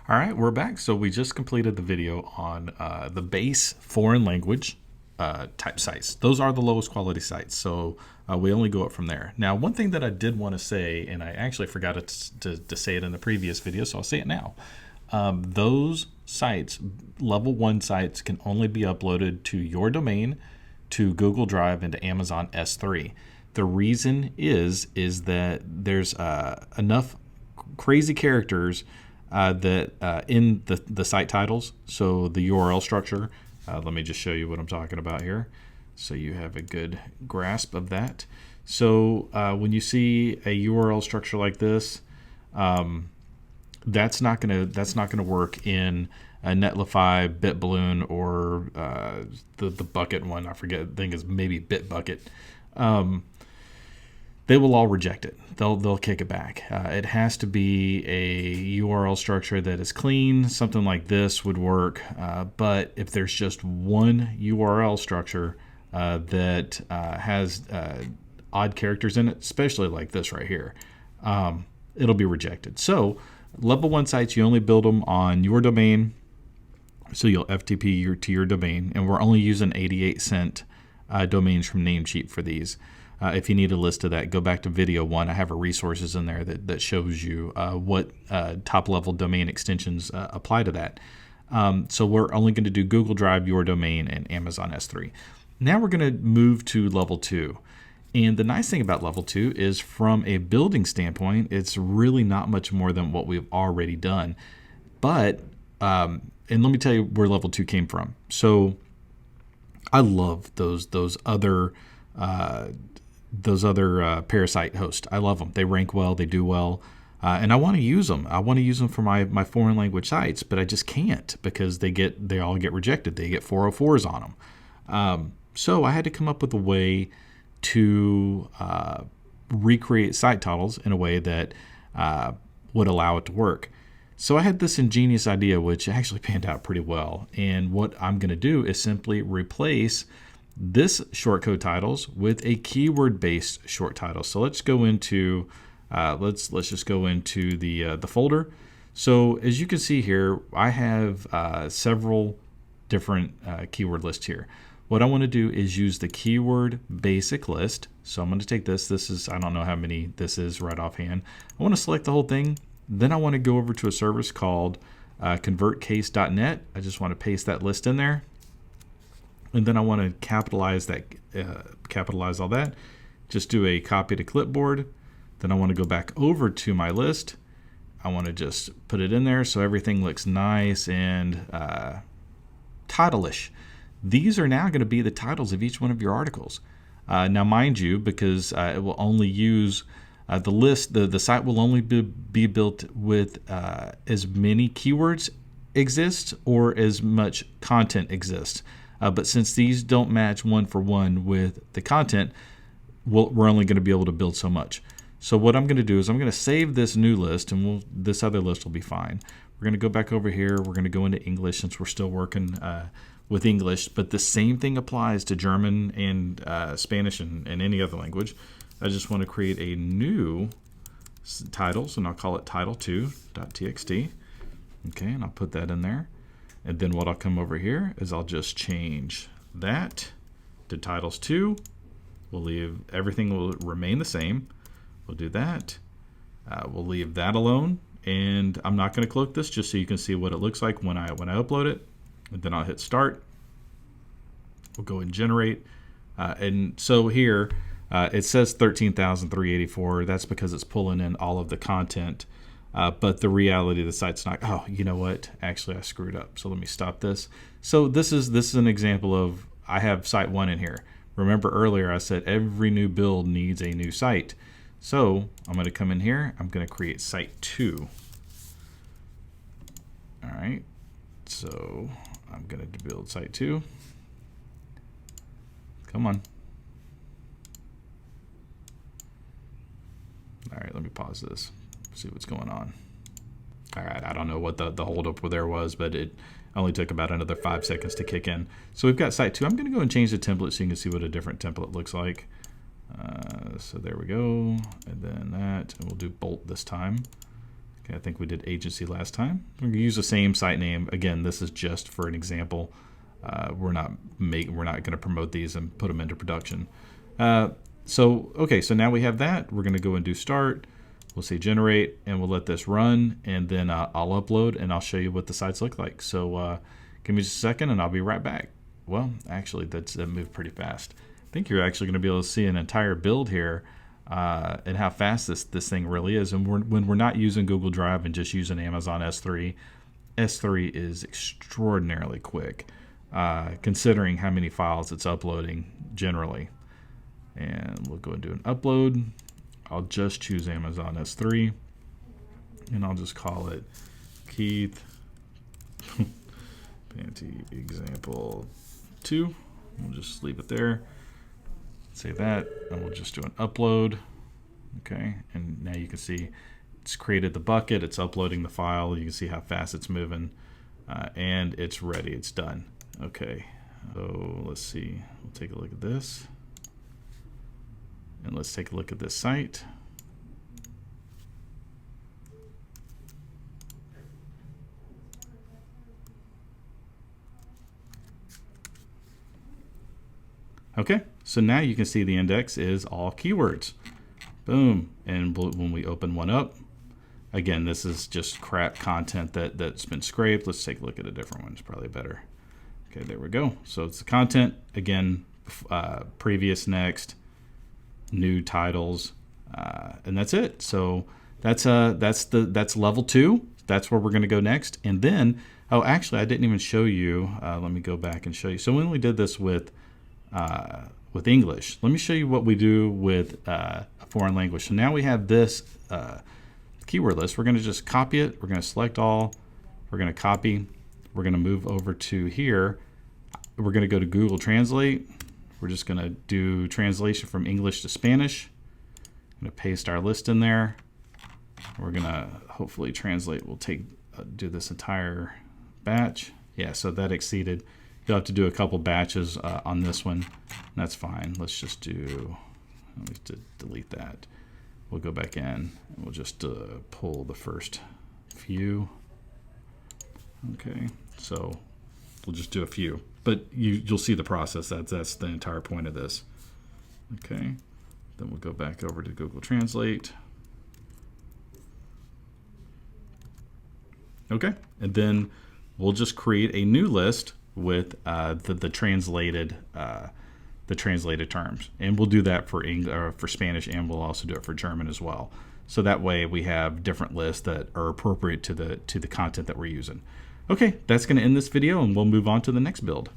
All right, we're back. So we just completed the video on the base foreign language type sites. Those are the lowest quality sites. So we only go up from there. Now, one thing that I did want to say, and I actually forgot to say it in the previous video, so I'll say it now. Those sites, level 1 sites, can only be uploaded to your domain, to Google Drive, and to Amazon S3. The reason is that there's enough crazy characters that in the site titles, so the URL structure. Let me just show you what I'm talking about here, so you have a good grasp of that. So when you see a URL structure like this, that's not gonna work in a Netlify, BitBalloon, or the Bucket one. I forget. I think it's maybe Bitbucket. They will all reject it. They'll kick it back. It has to be a URL structure that is clean. Something like this would work. But if there's just one URL structure that has odd characters in it, especially like this right here, it'll be rejected. So level 1 sites, you only build them on your domain. So you'll FTP to your domain. And we're only using 88-cent domains from Namecheap for these. If you need a list of that, go back to video 1. I have a resources in there that shows you what top-level domain extensions apply to that. So we're only going to do Google Drive, your domain, and Amazon S3. Now we're going to move to level 2. And the nice thing about level 2 is, from a building standpoint, it's really not much more than what we've already done. But, and let me tell you where level 2 came from. So I love those other Parasite hosts. I love them. They rank well. They do well. And I want to use them. I want to use them for my foreign language sites, but I just can't because they all get rejected. They get 404s on them. So I had to come up with a way to recreate site titles in a way that would allow it to work. So I had this ingenious idea, which actually panned out pretty well. And what I'm going to do is simply replace this shortcode titles with a keyword-based short title. So let's go into let's just go into the folder. So as you can see here, I have several different keyword lists here. What I want to do is use the keyword basic list. So I'm going to take this. This is, I don't know how many this is right offhand. I want to select the whole thing. Then I want to go over to a service called convertcase.net. I just want to paste that list in there. And then I want to capitalize all that. Just do a copy to clipboard. Then I want to go back over to my list. I want to just put it in there so everything looks nice and title-ish. These are now going to be the titles of each one of your articles. Now, mind you, because it will only use the list, the site will only be built with as many keywords exist or as much content exists. But since these don't match one for one with the content, we're only going to be able to build so much. So what I'm going to do is I'm going to save this new list, and this other list will be fine. We're going to go back over here. We're going to go into English since we're still working with English. But the same thing applies to German and Spanish and any other language. I just want to create a new titles, and I'll call it title2.txt. Okay, and I'll put that in there. And then what I'll come over here is I'll just change that to titles 2. We'll leave, everything will remain the same. We'll do that. We'll leave that alone. And I'm not going to cloak this, just so you can see what it looks like when I upload it. And then I'll hit start. We'll go and generate. And so here it says 13,384. That's because it's pulling in all of the content. But the reality of the site's not, oh, you know what? Actually, I screwed up. So let me stop this. So this is an example of, I have site 1 in here. Remember earlier I said every new build needs a new site. So I'm going to come in here. I'm going to create site 2. All right. So I'm going to build site 2. Come on. All right, let me pause this. See what's going on. All right, I don't know what the holdup there was, but it only took about another 5 seconds to kick in. So we've got site 2. I'm going to go and change the template so you can see what a different template looks like. So there we go, and then that, and we'll do bolt this time. Okay, I think we did agency last time. We're gonna use the same site name. Again, this is just for an example. We're not going to promote these and put them into production. Okay, so now we have that. We're going to go and do start. We'll say generate, and we'll let this run, and then I'll upload, and I'll show you what the sites look like. So give me just a second, and I'll be right back. Well, actually, that moved pretty fast. I think you're actually going to be able to see an entire build here and how fast this thing really is. And when we're not using Google Drive and just using Amazon S3, S3 is extraordinarily quick. Considering how many files it's uploading generally. And we'll go and do an upload. I'll just choose Amazon S3, and I'll just call it Keith Panty Example 2. We'll just leave it there. Save that, and we'll just do an upload. Okay, and now you can see it's created the bucket, it's uploading the file, you can see how fast it's moving, and it's ready, it's done. Okay, so let's see, we'll take a look at this, and let's take a look at this site. Okay, so now you can see the index is all keywords. Boom, and when we open one up, again, this is just crap content that's been scraped. Let's take a look at a different one, it's probably better. Okay, there we go. So it's the content, again, previous, next, new titles, and that's it. So that's level 2. That's where we're going to go next. And then, oh, actually, I didn't even show you. Let me go back and show you. So when we did this with English, let me show you what we do with a foreign language. So now we have this keyword list. We're going to just copy it. We're going to select all. We're going to copy. We're going to move over to here. We're going to go to Google Translate. We're just going to do translation from English to Spanish. I'm going to paste our list in there. We're going to hopefully translate. We'll do this entire batch. Yeah, so that exceeded. You'll have to do a couple batches on this one. That's fine. Let's just do, let me delete that. We'll go back in and we'll just pull the first few. Okay, so we'll just do a few, but you'll see the process. That's the entire point of this. Okay, then we'll go back over to Google Translate. Okay, and then we'll just create a new list with the translated terms, and we'll do that for for Spanish, and we'll also do it for German as well. So that way we have different lists that are appropriate to the content that we're using. Okay, that's going to end this video, and we'll move on to the next build.